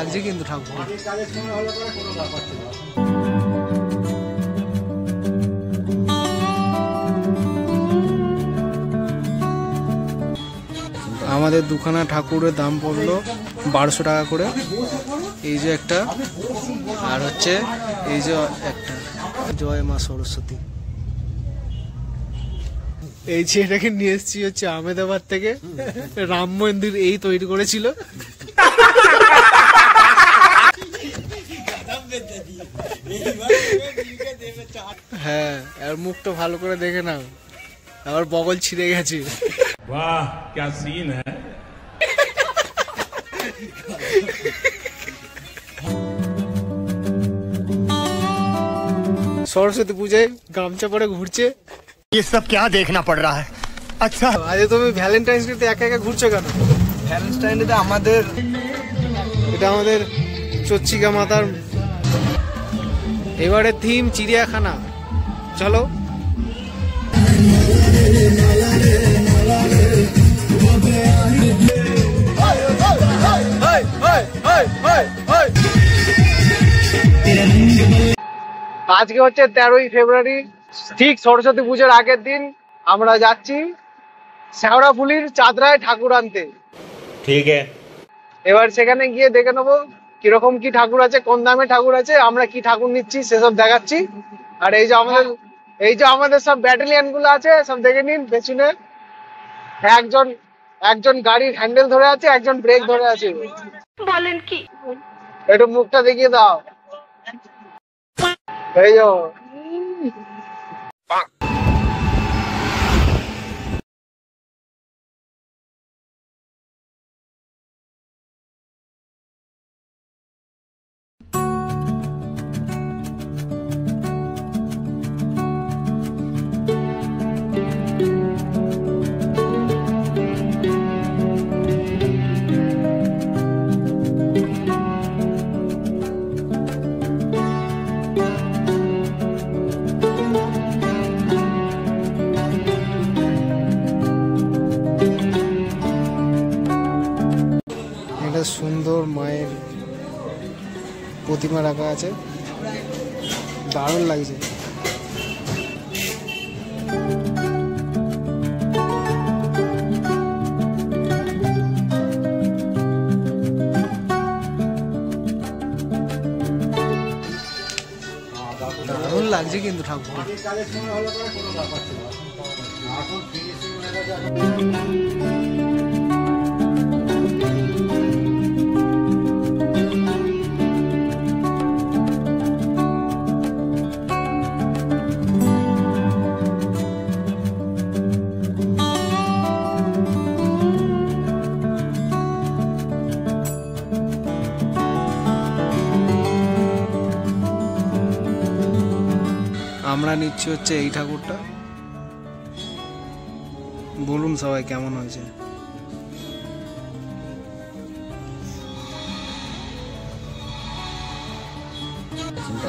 লাগছে কিন্তু ঠাকুর। আমাদের দুখানা ঠাকুরের দাম পড়লো 1200 টাকা করে। এই যে একটা, আর হচ্ছে এই যে একটা। জয় মা সরস্বতী। এই ছেলেটাকে নিয়ে এসেছি হচ্ছে আহমেদাবাদ থেকে। রাম মন্দির এই তৈরি করেছিল। হ্যাঁ, আর মুখটা ভালো করে দেখে নাও, আবার বগল ছিঁড়ে গেছে। वाह क्या सीन है। সরস্বতী পূজায় গামছা পরে ঘুরছে। ये सब क्या देखना पड़ रहा है। अच्छा, আজ তুমি ভ্যালেন্টাইন্স ডেতে একা একা ঘুরছো কেন? ভ্যালেন্টাইন ডে আমাদের, এটা আমাদের চচ্চিকা মাতার। এবারে থিম চিড়িয়াখানা। চলো। আজকে হচ্ছে 13ই ফেব্রুয়ারি, ঠিক সরস্বতী পুজোর আগের দিন। আমরা যাচ্ছি শেওড়াফুলির চাঁদরায় ঠাকুর আনতে। ठीक है। এবার সেখানে গিয়ে দেখে নেবো কিরকম কি ঠাকুর আছে, কোন দামে ঠাকুর আছে, আমরা কি ঠাকুর নিচ্ছি সেসব দেখাচ্ছি। আর এই যে আমাদের সব ব্যাটালিয়ান গুলো আছে সব দেখে নিন। পেছনে একজন গাড়ির হ্যান্ডেল ধরে আছে, একজন ব্রেক ধরে আছে। বলেন কি? একটু মুখটা দেখিয়ে দাও। এই যে সুন্দর মায়ের প্রতিমা রাখা আছে, দারুণ লাগছে। দারুণ লাগছে কিন্তু ঠাকুর। আমরা নিচ্ছি হচ্ছে এই ঠাকুরটা। বলুন সবাই কেমন হয়েছে।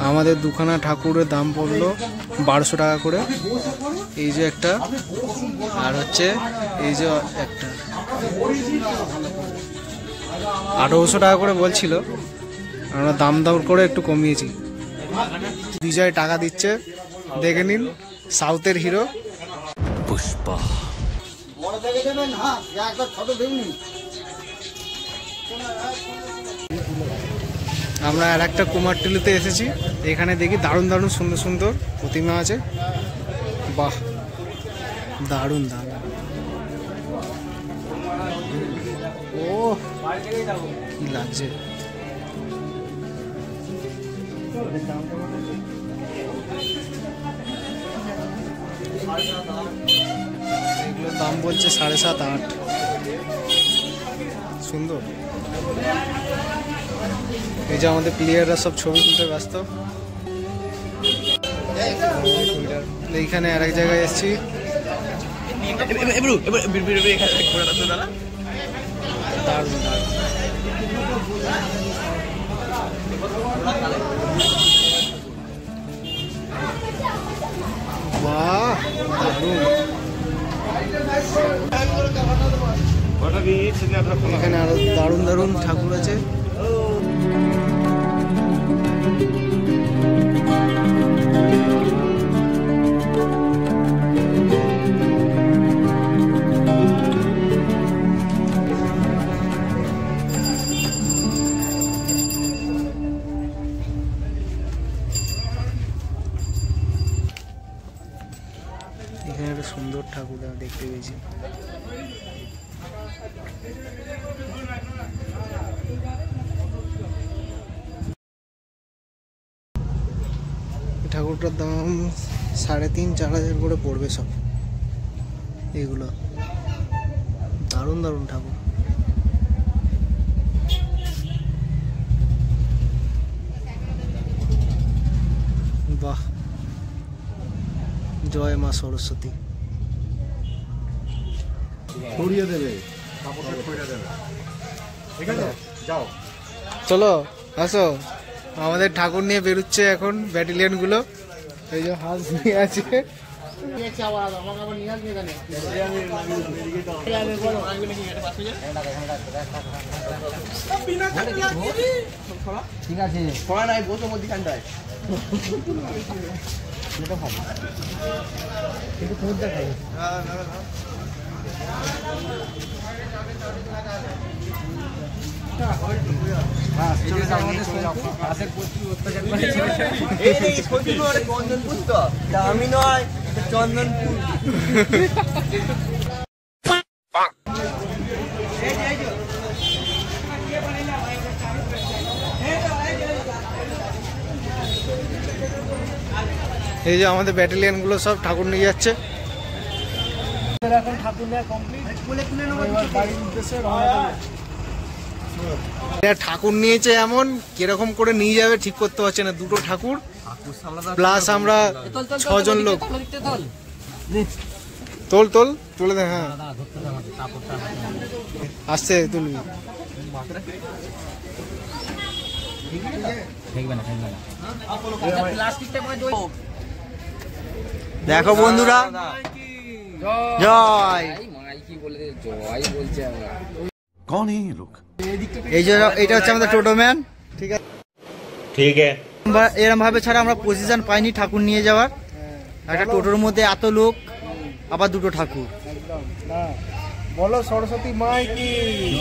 আমাদের দুখানা ঠাকুরের দাম পড়লো 1200 টাকা করে। এই যে একটা, আর হচ্ছে এই যে একটা। 1800 টাকা করে বলছিল, আমরা দাম দর করে একটু কমিয়েছি। বিজয় টাকা দিচ্ছে, দেখে নিন। সাউথের হিরো পুষ্পা। আমরা আর একটা কুমারটুলিতে এসেছি। এখানে দেখি দারুণ দারুণ সুন্দর সুন্দর প্রতিমা আছে। বাহ, দারুণ দারুণ। ও কি লাগছে। এগুলোর দাম বলছে 7.5-8। সুন্দর। এই যে আমাদের প্লেয়াররা সব ছবি তুলতে ব্যস্ত। এইখানে আরেক জায়গায় এসেছি। দারুণ দারুণ। বাহ, দারুণ। এখানে আরো দারুণ দারুণ ঠাকুর আছে। দেখতে পেয়েছি। ঠাকুরটার দাম 3,500-4,000 করে পড়বে সব এগুলো। দারুণ দারুণ ঠাকুর। বাহ, জয় মা সরস্বতী। চলো আসো, আমাদের ঠাকুর নিয়ে বেরোচ্ছে এখন ব্যাটালিয়ন গুলো। এই যে হাঁস নিয়ে আছে, ঠিক আছে পড়া নাই বসো মধ্যখানটায় কিন্তু খুব দেখাই চন্দনপুর তো আমি নয় চন্দনপুর। এই যে আমাদের ব্যাটালিয়ন গুলো সব ঠাকুর নিয়ে যাচ্ছে। এখন ঠাকুর নেওয়া কমপ্লিট, বাড়ির উদ্দেশ্যে ঠাকুর নিয়েছে এমন কিরকম করে নিয়ে যাবে ঠিক করতে পারছে না। দুটো ঠাকুর প্লাস আমরা 6 জন লোক। তোল তোল তুলে দে। হ্যাঁ আসছে তুলবি। দেখো বন্ধুরা, জয়। कौन है ये लोग? এই যে এটা হচ্ছে আমাদের টোটোম্যান। ঠিক আছে, ठीक है। এরকম ভাবে ছাড়া আমরা পজিশন পাইনি ঠাকুর নিয়ে যাওয়ার। একটা টোটোর মধ্যে এত লোক, আবার দুটো ঠাকুর। বলো সরস্বতী মাই কি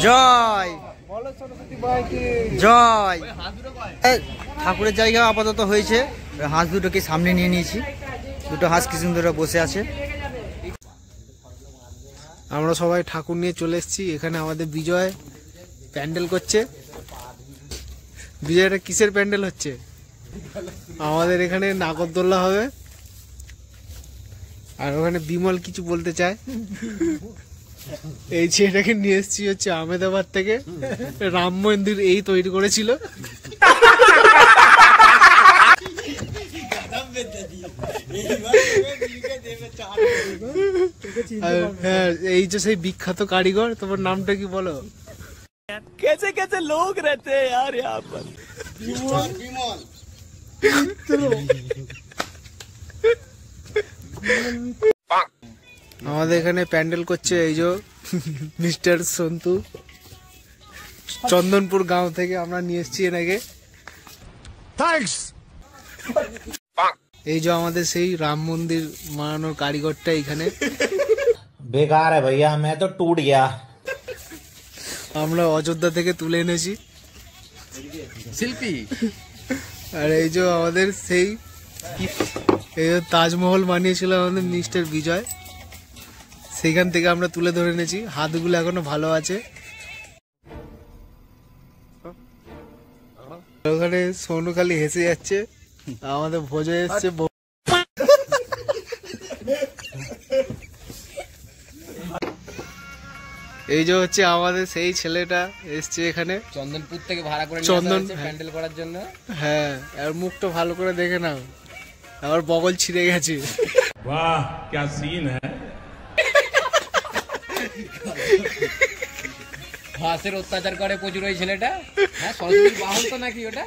জয়, বলো সরস্বতী মাই কি জয়। ঠাকুরের জায়গা আপাতত হয়েছে। হাঁস দুটোকে সামনে নিয়ে নিয়েছি, দুটো হাঁস কি সুন্দর বসে আছে। আমরা সবাই ঠাকুর নিয়ে চলে এসেছি। এখানে আমাদের বিজয় প্যান্ডেল করছে। বিজয়টা কিসের প্যান্ডেল হচ্ছে? আমাদের এখানে নাগরদোল্লা হবে। আর ওখানে বিমল কিছু বলতে চায়। এই ছেলেটাকে নিয়ে এসেছি হচ্ছে আহমেদাবাদ থেকে। রাম মন্দির এই তৈরি করেছিল। হ্যাঁ, এই যে সেই বিখ্যাত কারিগর। তোমার নামটা কি বলো? कैसे कैसे लोग रहते हैं यार यहाँ पर। আমাদের এখানে প্যান্ডেল করছে এই যে মিস্টার সন্তু, চন্দনপুর গাঁও থেকে আমরা নিয়ে এসেছি এনাকে। थैंक्स। এই যে আমাদের সেই রাম মন্দির বানানোর কারিগরটা এখানে। बेकार है भैया, मैं तो टूट गया। আমরা অযোধ্যা থেকে তুলে এনেছি শিল্পী। আর এই যে আমাদের সেই এই যে তাজমহল বানিয়েছিল আমাদের মিস্টার বিজয়, সেখান থেকে আমরা তুলে ধরে এনেছি। হাতগুলো এখনো ভালো আছে। ওখানে সোনু খালি হেসে যাচ্ছে। আমাদের ভোজে এসছে। এই যে হচ্ছে আমাদের সেই ছেলেটা এসছে এখানে চন্দনপুর থেকে ভাড়া করে চন্দন প্যান্ডেল করার জন্য। হ্যাঁ, আর মুখটা ভালো করে দেখে নাও, আবার বগল ছিঁড়ে গেছে। वाह क्या सीन है। হাঁসের অত্যাচার করে প্রচুর ওই ছেলেটা। হ্যাঁ, সরস্বতীর বাহন তো নাকি ওটা।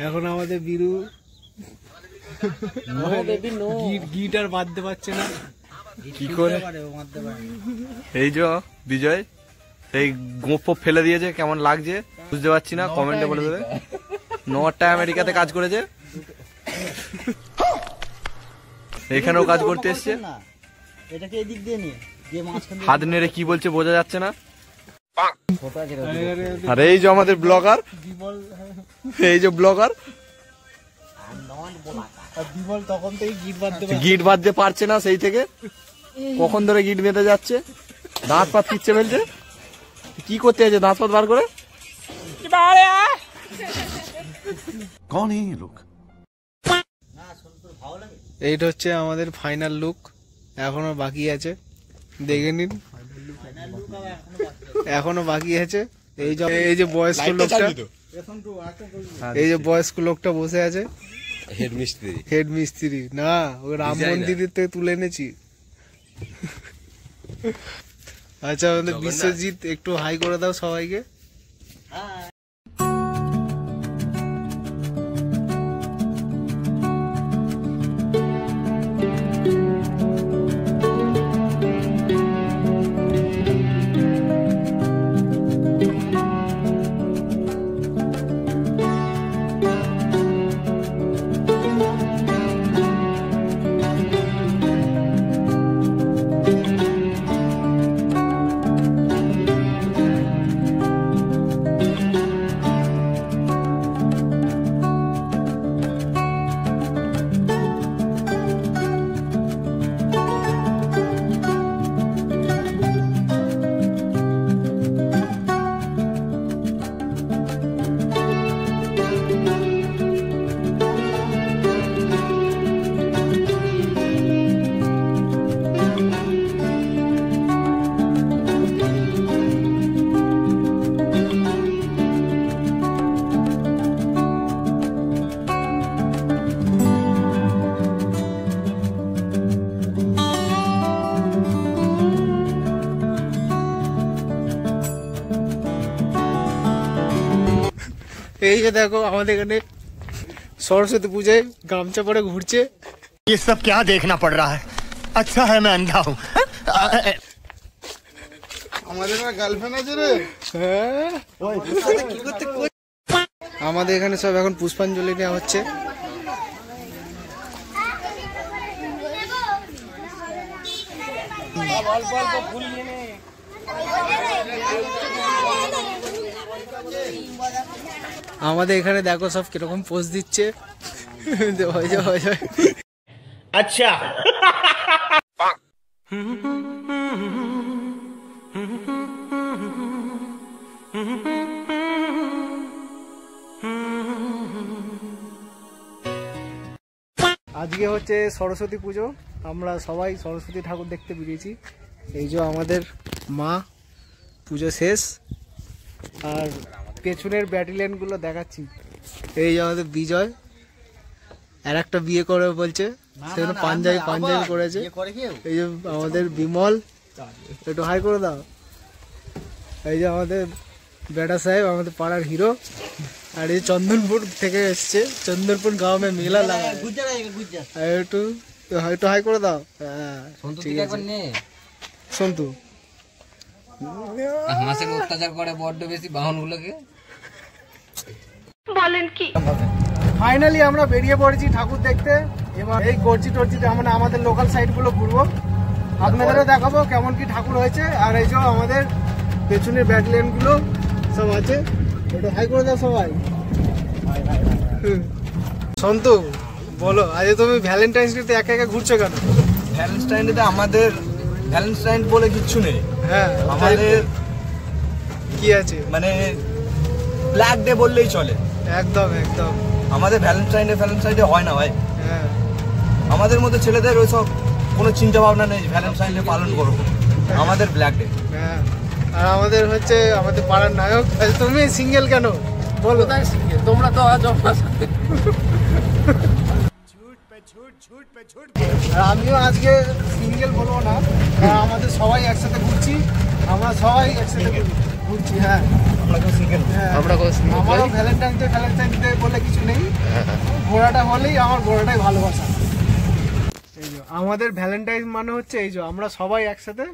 এখন আমাদের বিরু গিটার বাঁধতে পারছে না কি করে? এই যে বিজয় এই গোপ ফেলে দিয়েছে, কেমন লাগছে বুঝতে পারছি না, কমেন্টে বলে দেবে। 9টা আমেরিকাতে কাজ করেছে, এখানেও কাজ করতে এসছে। হাত নেড়ে কি বলছে বোঝা যাচ্ছে না। আর এই যে আমাদের ব্লগার, এই যে ব্লগার আর বিমল তখন থেকে গিট বাঁধতে গিট বাঁধতে পারছে না, সেই থেকে কখন ধরে গিট বেঁধে যাচ্ছে, দাঁত পাত কিচ্ছে ফেলছে। কি করতে আছে দাঁত পাত বার করে? कौन है ये लोग? এইটা হচ্ছে আমাদের ফাইনাল লুক, এখনো বাকি আছে, দেখে নিন এখনো বাকি আছে। এই যে বয়স্ক লোকটা, এই যে বয়স্ক লোকটা বসে আছে, হেড মিস্ত্রি না, ওই রাম মন্দিরের থেকে তুলে এনেছি। আচ্ছা আমাদের বিশ্বজিৎ একটু হাই করে দাও সবাইকে। এই যে দেখো আমাদের এখানে সরস্বতী পূজায় গামছা পরে ঘুরছে। ये सब क्या देखना पड़ रहा है? अच्छा है मैं अंधा हूँ। আমাদের গার্লফ্রেন্ড আছে রে। আমাদের এখানে সব এখন পুষ্পাঞ্জলি নেওয়া হচ্ছে। আমাদের এখানে দেখো সব কিরকম পোজ দিচ্ছে। अच्छा আজকে হচ্ছে সরস্বতী পুজো, আমরা সবাই সরস্বতী ঠাকুর দেখতে বেরিয়েছি। এই যে আমাদের মা, পুজো শেষ, আর পেছনের ব্যাটালিয়ন গুলো দেখাচ্ছি। এই যে আমাদের বিজয়, আর একটা বিয়ে করে বলছে, সেখানে পাঞ্জাবি করেছে। এই যে আমাদের বিমল, একটু হাই করে দাও। এই যে আমাদের বেটা সাহেব, আমাদের পাড়ার হিরো। আর এই চন্দনপুর থেকে এসছে, চন্দনপুর গাঁও মে মেলা লাগা। একটু হাই করে দাও। হ্যাঁ ঠিক আছে। সন্তু হাঁসের অত্যাচার করে বড্ড বেশি বাহন গুলোকে। বলেন কি? ফাইনালি আমরা বেরিয়ে পড়েছি ঠাকুর দেখতে। এবার এই গর্জি টর্জিতে আমরা আমাদের লোকাল সাইট গুলো ঘুরবো, আপনাদেরও দেখাবো কেমন কি ঠাকুর হয়েছে। আর এই যে আমাদের পেছনের ব্যাটালিয়ন গুলো সব আছে, একটু হাই করে দাও সবাই। সন্তু বলো, আজ তুমি ভ্যালেন্টাইন্স ডে একা একা ঘুরছো কেন? ভ্যালেন্টাইন ডে আমাদের ভ্যালেন্টাইন বলে কিচ্ছু নেই। হ্যাঁ আমাদের কি আছে, মানে ব্ল্যাক ডে বললেই চলে। একদম একদম। আমাদের ভ্যালেন্টাইন ডে হয় না ভাই। হ্যাঁ আমাদের মধ্যে ছেলেদের ওইসব কোনো চিন্তা ভাবনা নেই ভ্যালেন্টাইন ডে পালন করবো। আমাদের ব্ল্যাক ডে। হ্যাঁ, আর আমাদের হচ্ছে আমাদের পাড়ার নায়ক। তুমি সিঙ্গেল কেন বলো? তোমরা তো আজ আর আমিও আজকে সিঙ্গেল বলবো না, কারণ আমাদের সবাই একসাথে ঘুরছি, আমরা সবাই একসাথে ঘুরছি। হ্যাঁ আমারও ভ্যালেন্টাইন ডে বলে কিছু নেই, ঘোড়াটা হলেই আমার ঘোড়াটাই ভালোবাসা। এই যে আমাদের ভ্যালেন্টাইন মানে হচ্ছে এই যে আমরা সবাই একসাথে,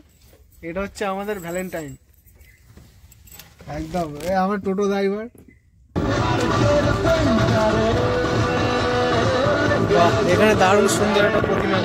এটা হচ্ছে আমাদের ভ্যালেন্টাইন একদম। আমার টোটো ড্রাইভার। এখানে দারুণ সুন্দর একটা প্রতিমা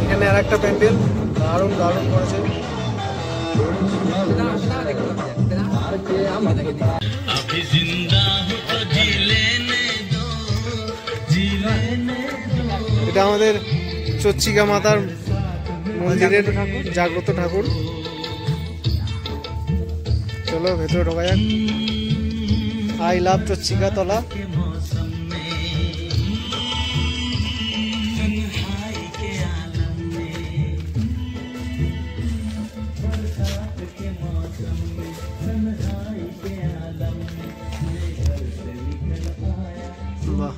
এখানে আর একটা প্যান্ডেল দারুণ দারুণ করেছে। এটা আমাদের চচ্চিকা মাতার মন্দিরের জাগ্রত ঠাকুর। চলো ভেতরে ঢোকা যাক। আই লাভ চচ্চিকা তলা। বাহ,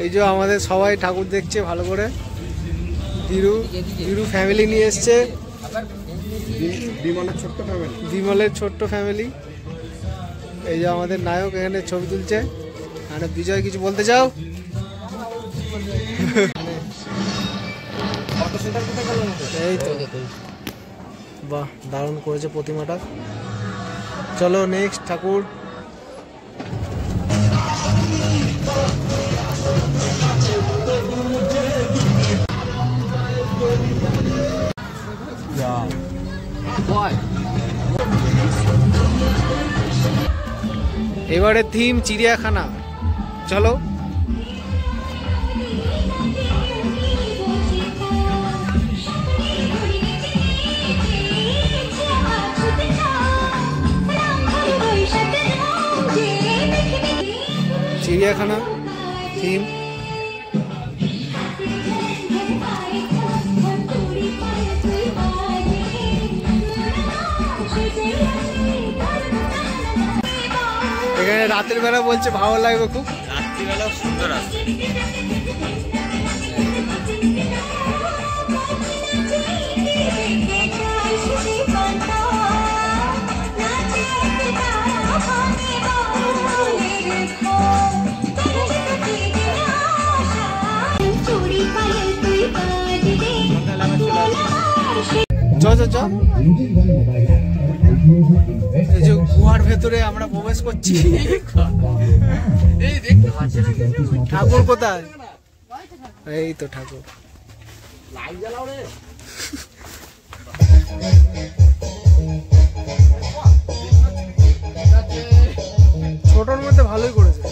এই যে আমাদের সবাই ঠাকুর দেখছে ভালো করে। ধীরু ফ্যামিলি নিয়ে এসছে, বিমলের ছোট্ট ফ্যামিলি। এই যে আমাদের নায়ক এখানে ছবি তুলছে। মানে বিজয় কিছু বলতে চাও? এই তো, বাহ দারুণ করেছে প্রতিমাটা। চলো নেক্সট ঠাকুর। এবারে থিম চিড়িয়াখানা। চলো চিড়িয়াখানা থিম। এখানে রাতের বেলা বলছে ভালো লাগবে খুব। রাত্রিবেলা সুন্দর আছে। এই যে গুহার ভেতরে আমরা প্রবেশ করছি। ঠাকুর কোথায়? এই তো ঠাকুর। ছোটর মধ্যে ভালোই করেছে।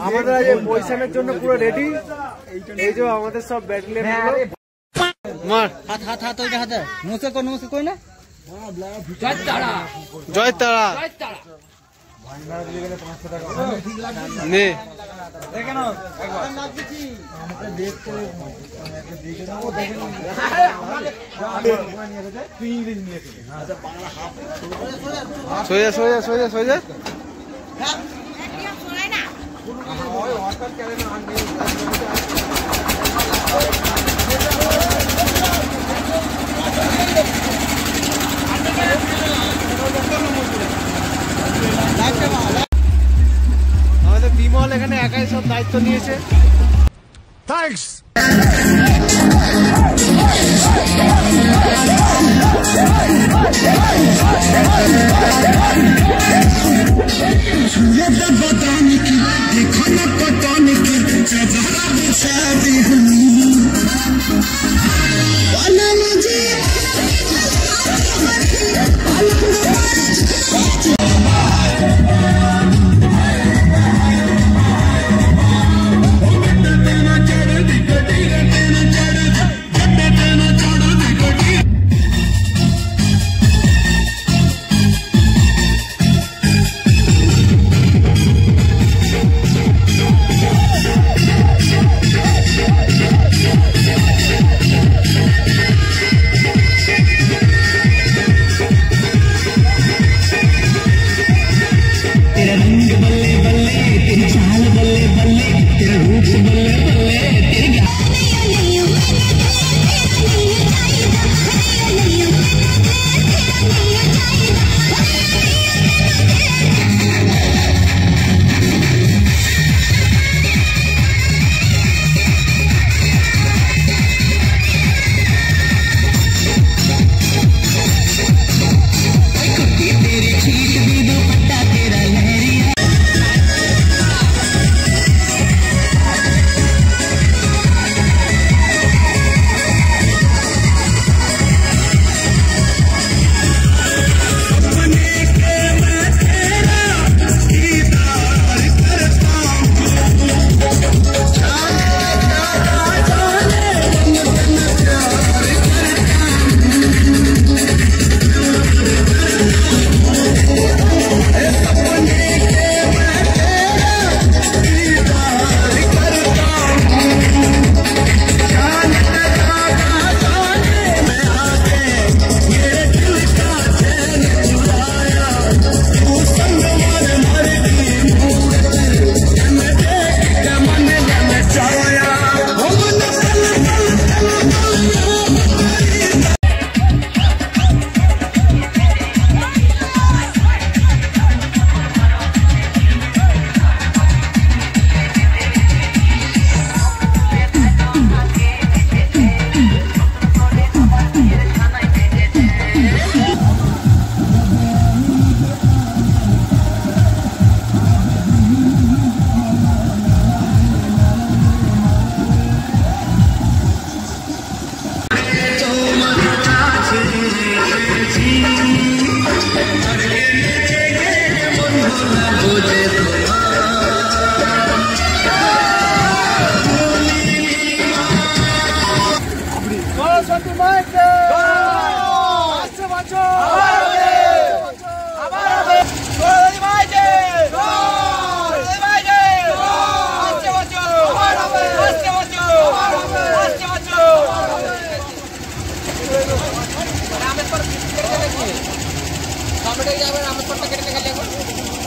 আমাদের আজ বৈশাখের জন্য পুরো রেডি। এই যে আমাদের সব ব্যাটালিয়ন মার হাত হাত হাত ওইটা হাতে মুছে কই না। জয় তারা জয় তারা নে দেখেন সোজা সোজা সোজা সোজা দায়িত্ব নিয়েছে। थैंक्स।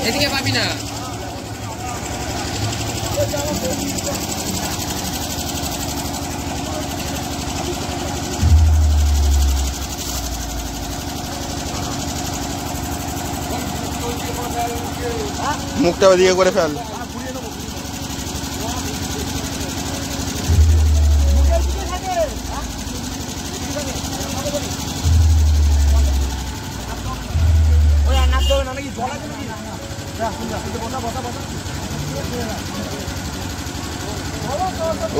এদিকে পাবি না। মুখটা ওদিকে করে ফেল।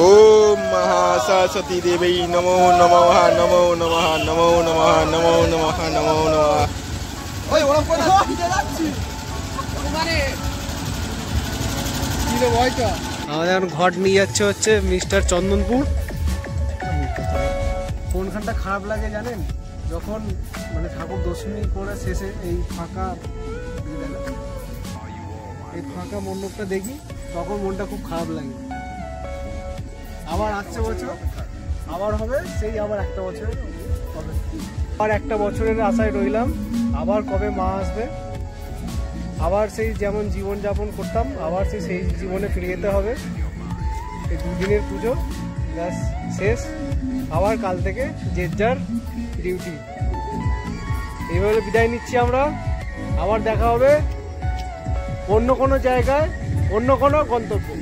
ओम महासरस्वती देवी नमो नमः नमो नमः नमो नमः नमो नमः नमो नमः। আমাদের এখন ঘট নিয়ে যাচ্ছে হচ্ছে মিস্টার চন্দনপুর। কোনখানটা খারাপ লাগে জানেন? যখন মানে ঠাকুর দশমী করে শেষে এই ফাঁকা মণ্ডপটা দেখি তখন মনটা খুব খারাপ লাগে। আবার আসছে বছর আবার হবে সেই আবার একটা বছর হবে, আর একটা বছরের আশায় রইলাম আবার কবে মা আসবে, আবার সেই যেমন জীবনযাপন করতাম আবার সেই জীবনে ফিরে যেতে হবে। এই দুদিনের পুজো ব্যাস শেষ, আবার কাল থেকে যে যার ডিউটি। এইভাবে বিদায় নিচ্ছি আমরা, আবার দেখা হবে অন্য কোনো জায়গায় অন্য কোনো গন্তব্যে।